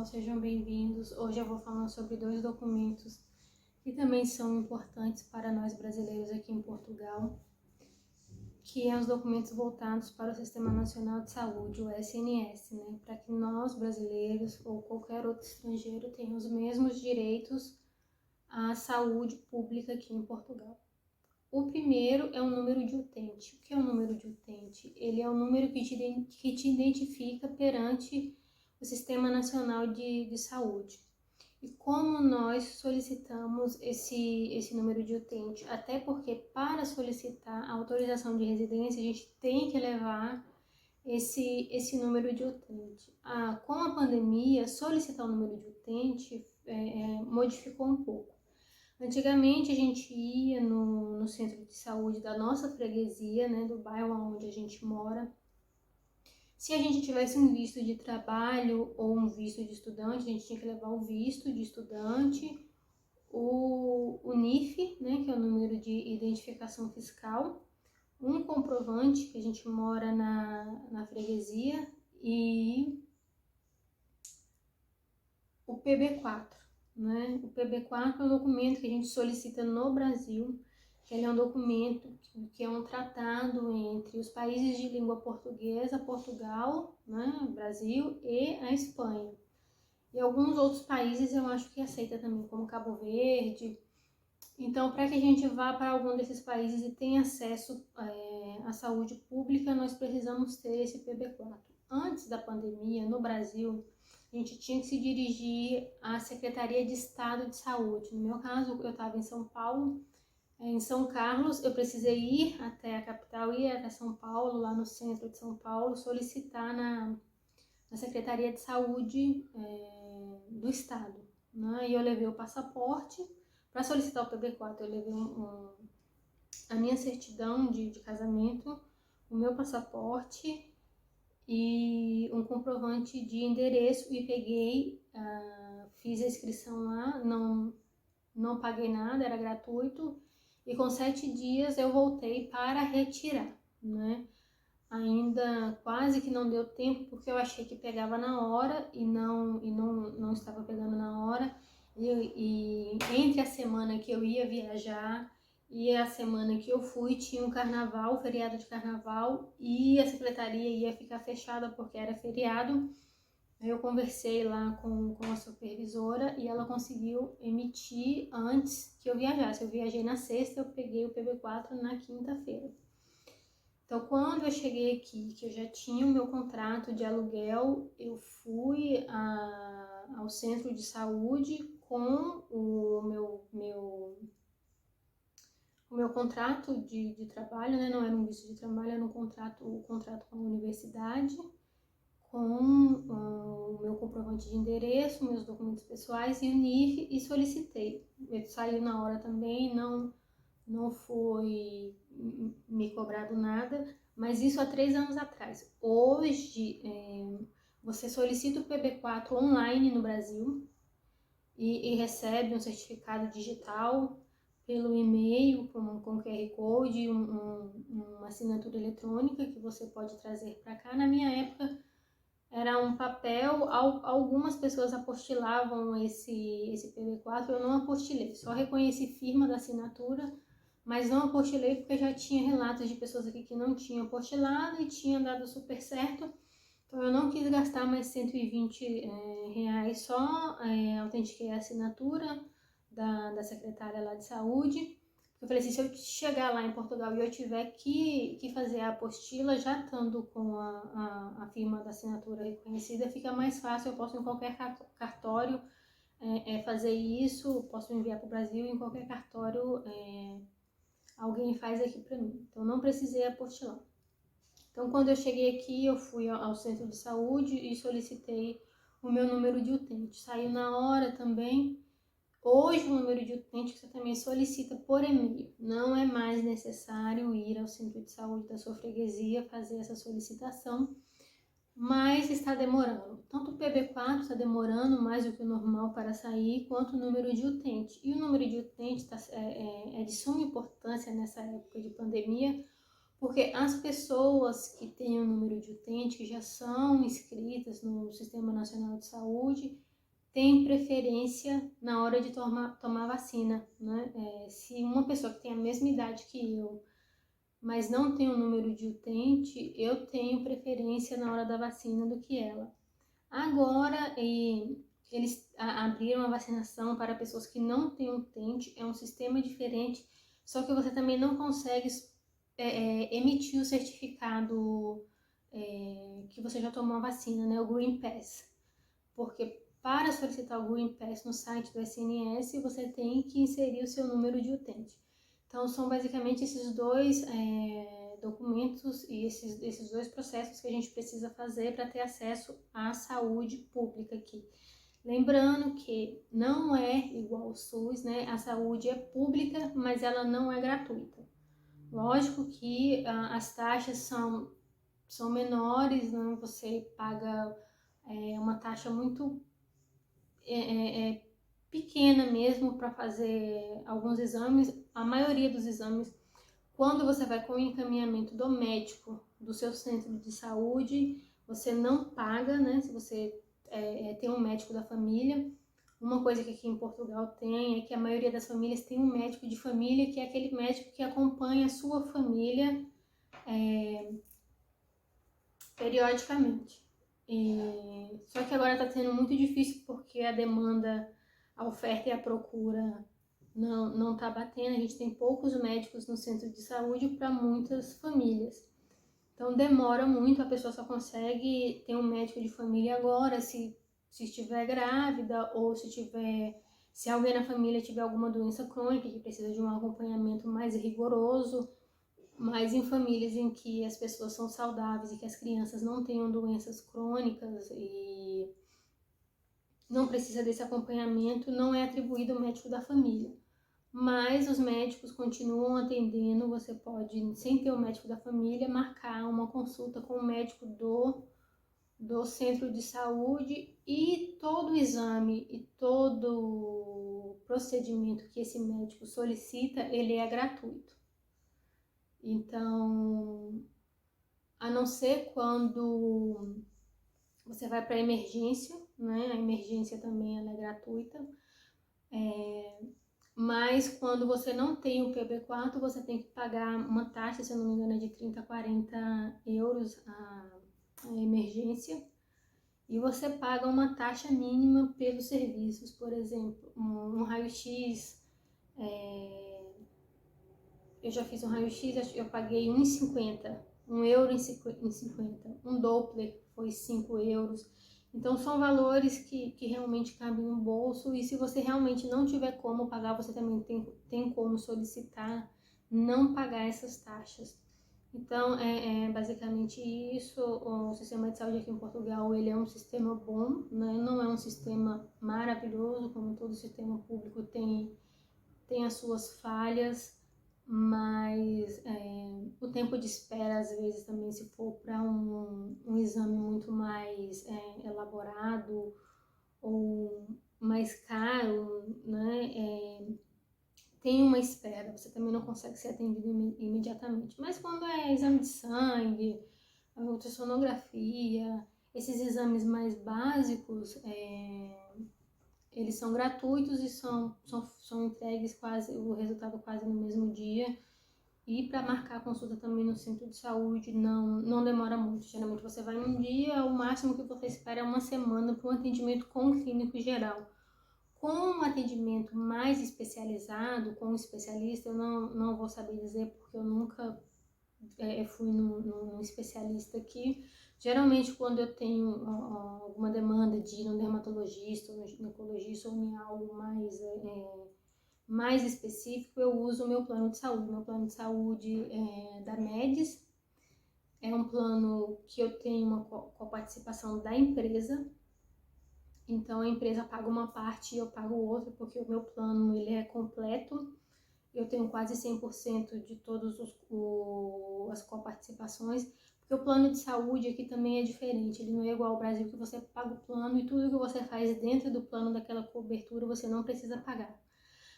pessoal, sejam bem-vindos. Hoje eu vou falar sobre dois documentos que também são importantes para nós brasileiros aqui em Portugal, que são os documentos voltados para o Sistema Nacional de Saúde, o SNS, para que nós brasileiros ou qualquer outro estrangeiro tenham os mesmos direitos à saúde pública aqui em Portugal. O primeiro é o número de utente. O que é o número de utente? Ele é o número que te identifica perante o Sistema Nacional de Saúde. E como nós solicitamos esse número de utente? Até porque para solicitar a autorização de residência, a gente tem que levar esse número de utente. Com a pandemia, solicitar o número de utente modificou um pouco. Antigamente a gente ia no centro de saúde da nossa freguesia, do bairro onde a gente mora. Se a gente tivesse um visto de trabalho ou um visto de estudante, a gente tinha que levar o visto de estudante, o NIF, que é o número de identificação fiscal, um comprovante que a gente mora na freguesia e o PB4. O PB4 é um documento que a gente solicita no Brasil, que ele é um documento que é um tratado entre os países de língua portuguesa, Portugal, Brasil e a Espanha. E alguns outros países eu acho que aceita também, como Cabo Verde. Então, para que a gente vá para algum desses países e tenha acesso à saúde pública, nós precisamos ter esse PB4. Antes da pandemia, no Brasil, a gente tinha que se dirigir à Secretaria de Estado de Saúde. No meu caso, eu estava em São Paulo. Em São Carlos, eu precisei ir até a capital, ir até São Paulo, lá no centro de São Paulo, solicitar na Secretaria de Saúde do Estado. E eu levei o passaporte. Para solicitar o PB4, eu levei a minha certidão de casamento, o meu passaporte e um comprovante de endereço e peguei, fiz a inscrição lá, não paguei nada, era gratuito. E com 7 dias eu voltei para retirar, Ainda quase que não deu tempo, porque eu achei que pegava na hora e não estava pegando na hora. E entre a semana que eu ia viajar e a semana que eu fui, tinha um carnaval, feriado de carnaval, e a secretaria ia ficar fechada porque era feriado. Eu conversei lá com a supervisora e ela conseguiu emitir antes que eu viajasse. Eu viajei na sexta, eu peguei o PB4 na quinta-feira. Então, quando eu cheguei aqui, que eu já tinha o meu contrato de aluguel, eu fui ao centro de saúde com o meu contrato de trabalho, não era um visto de trabalho, era o contrato com a universidade, com o meu comprovante de endereço, meus documentos pessoais e o NIF, e solicitei. Ele saiu na hora também, não foi me cobrado nada, mas isso há 3 anos atrás. Hoje, você solicita o PB4 online no Brasil e recebe um certificado digital pelo e-mail com QR Code, uma assinatura eletrônica que você pode trazer para cá. Na minha época, era um papel, algumas pessoas apostilavam esse PB4, eu não apostilei, só reconheci firma da assinatura, mas não apostilei porque já tinha relatos de pessoas aqui que não tinham apostilado e tinha dado super certo. Então eu não quis gastar mais R$120 só, autentiquei a assinatura da secretária lá de saúde. Eu falei assim, se eu chegar lá em Portugal e eu tiver que fazer a apostila, já estando com a firma da assinatura reconhecida, fica mais fácil, eu posso em qualquer cartório fazer isso, posso enviar para o Brasil, em qualquer cartório alguém faz aqui para mim. Então não precisei apostilar. Então quando eu cheguei aqui, eu fui ao centro de saúde e solicitei o meu número de utente. Saiu na hora também. Hoje, o número de utente que você também solicita por e-mail. Não é mais necessário ir ao centro de saúde da sua freguesia fazer essa solicitação, mas está demorando. Tanto o PB4 está demorando mais do que o normal para sair, quanto o número de utente. E o número de utente é de suma importância nessa época de pandemia, porque as pessoas que têm o número de utente, que já são inscritas no Sistema Nacional de Saúde, tem preferência na hora de tomar vacina, né? Se uma pessoa que tem a mesma idade que eu, mas não tem o número de utente, eu tenho preferência na hora da vacina do que ela. Agora, eles abriram a vacinação para pessoas que não têm utente, é um sistema diferente, só que você também não consegue emitir o certificado que você já tomou a vacina, né? O Green Pass, porque para solicitar o Green Pass no site do SNS, você tem que inserir o seu número de utente. Então, são basicamente esses dois documentos e esses dois processos que a gente precisa fazer para ter acesso à saúde pública aqui. Lembrando que não é igual ao SUS, né? A saúde é pública, mas ela não é gratuita. Lógico que as taxas são menores, né? Você paga uma taxa muito pequena mesmo para fazer alguns exames. A maioria dos exames, quando você vai com o encaminhamento do médico do seu centro de saúde, você não paga, né? Se você tem um médico da família. Uma coisa que aqui em Portugal tem é que a maioria das famílias tem um médico de família, que é aquele médico que acompanha a sua família periodicamente. Só que agora está sendo muito difícil porque a demanda, a oferta e a procura não está batendo. A gente tem poucos médicos no centro de saúde para muitas famílias. Então demora muito, a pessoa só consegue ter um médico de família agora se estiver grávida ou se alguém na família tiver alguma doença crônica que precisa de um acompanhamento mais rigoroso. Mas em famílias em que as pessoas são saudáveis e que as crianças não tenham doenças crônicas e não precisa desse acompanhamento, não é atribuído ao médico da família. Mas os médicos continuam atendendo, você pode, sem ter o médico da família, marcar uma consulta com o médico do centro de saúde, e todo exame e todo procedimento que esse médico solicita, ele é gratuito. Então, a não ser quando você vai para emergência, né? A emergência também ela é gratuita. Mas quando você não tem o PB4, você tem que pagar uma taxa, se eu não me engano, é de 30 a 40 euros a emergência. E você paga uma taxa mínima pelos serviços, por exemplo, um raio-x. Eu já fiz um raio-x, eu paguei 1,50, 1,50 €. Um Doppler foi 5 euros. Então são valores que realmente cabem no bolso, e se você realmente não tiver como pagar, você também tem como solicitar não pagar essas taxas. Então é basicamente isso. O sistema de saúde aqui em Portugal, ele é um sistema bom, né? Não é um sistema maravilhoso, como todo sistema público tem as suas falhas, mas o tempo de espera, às vezes, também, se for para um exame muito mais elaborado ou mais caro, né, tem uma espera, você também não consegue ser atendido imediatamente. Mas quando é exame de sangue, ultrassonografia, esses exames mais básicos, eles são gratuitos e são entregues quase, o resultado quase no mesmo dia. E para marcar a consulta também no centro de saúde não demora muito. Geralmente você vai um dia, o máximo que você espera é uma semana para um atendimento com o clínico geral. Com um atendimento mais especializado, com um especialista, eu não vou saber dizer, porque eu nunca fui num especialista aqui. Geralmente, quando eu tenho alguma demanda de ir no dermatologista, ou no ginecologista, ou em algo mais específico, eu uso o meu plano de saúde. Meu plano de saúde da Medis é um plano que eu tenho uma coparticipação da empresa. Então, a empresa paga uma parte e eu pago outra, porque o meu plano ele é completo. Eu tenho quase 100% de todas as coparticipações, porque o plano de saúde aqui também é diferente. Ele não é igual ao Brasil, que você paga o plano e tudo que você faz dentro do plano daquela cobertura você não precisa pagar.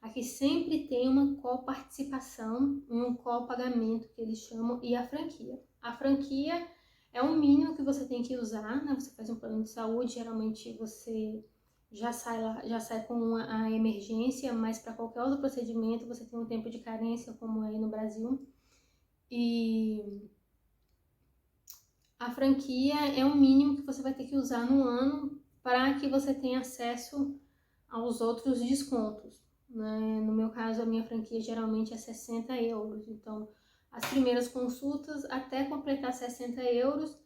Aqui sempre tem uma coparticipação e um copagamento, que eles chamam, e a franquia. A franquia é o mínimo que você tem que usar, né? Você faz um plano de saúde, geralmente você já sai com a emergência, mas para qualquer outro procedimento você tem um tempo de carência, como é aí no Brasil. E a franquia é o mínimo que você vai ter que usar no ano para que você tenha acesso aos outros descontos, né? No meu caso, a minha franquia geralmente é 60 euros. Então, as primeiras consultas, até completar 60 euros,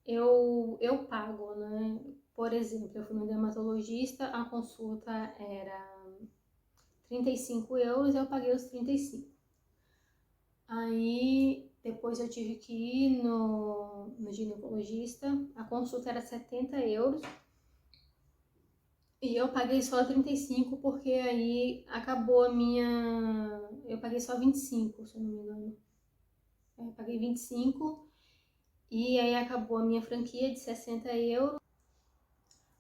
eu pago, né? Por exemplo, eu fui no dermatologista, a consulta era 35 euros, eu paguei os 35. Aí, depois eu tive que ir no ginecologista, a consulta era 70 euros, e eu paguei só 35 porque aí acabou a minha... Eu paguei só 25, se eu não me engano. Eu paguei 25 e aí acabou a minha franquia de 60 euros.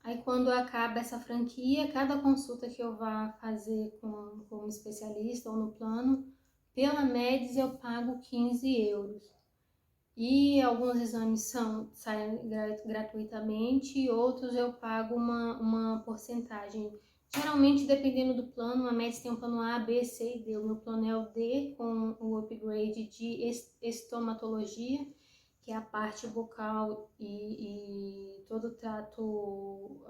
Aí quando acaba essa franquia, cada consulta que eu vá fazer com um especialista ou no plano, pela Médis eu pago 15 euros. E alguns exames saem gratuitamente, outros eu pago uma porcentagem. Geralmente, dependendo do plano, a Médis tem um plano A, B, C e D. O meu plano é o D, com o upgrade de estomatologia, que é a parte bucal e todo o trato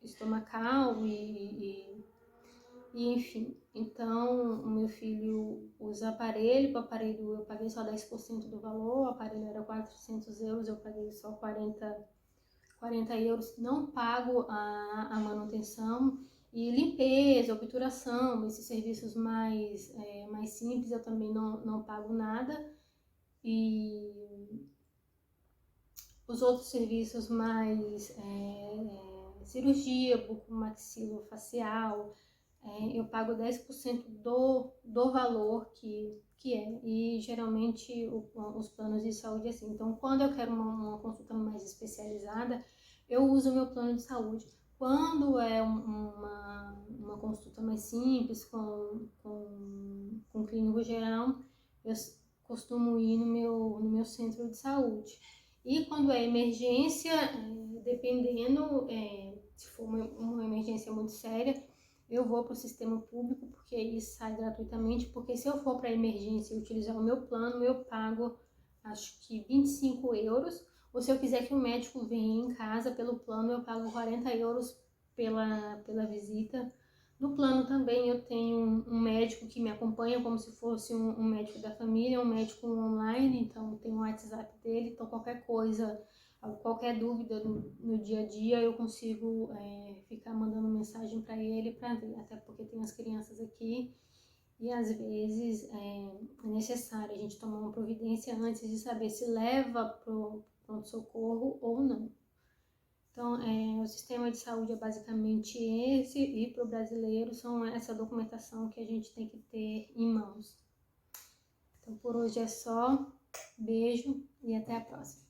estomacal e enfim. Então, o meu filho usa aparelho, o aparelho eu paguei só 10% do valor, o aparelho era 400 euros, eu paguei só 40 euros, não pago a manutenção. E limpeza, obturação, esses serviços mais simples eu também não pago nada. E os outros serviços mais cirurgia bucomaxilofacial, eu pago 10% do valor que é. E geralmente os planos de saúde é assim. Então, quando eu quero uma consulta mais especializada, eu uso o meu plano de saúde. Quando é uma consulta mais simples, com clínico geral, eu costumo ir no meu centro de saúde. E quando é emergência, dependendo, se for uma emergência muito séria, eu vou para o sistema público, porque aí sai gratuitamente, porque se eu for para emergência e utilizar o meu plano, eu pago, acho que 25 euros, ou se eu quiser que o médico venha em casa pelo plano, eu pago 40 euros pela visita. No plano também eu tenho um médico que me acompanha como se fosse um médico da família, um médico online, então tem o WhatsApp dele, então qualquer coisa, qualquer dúvida no dia a dia eu consigo ficar mandando mensagem para ele para ver, até porque tem as crianças aqui e às vezes é necessário a gente tomar uma providência antes de saber se leva para o pronto-socorro ou não. Então, o sistema de saúde é basicamente esse, e para o brasileiro são essa documentação que a gente tem que ter em mãos. Então, por hoje é só. Beijo e até a próxima.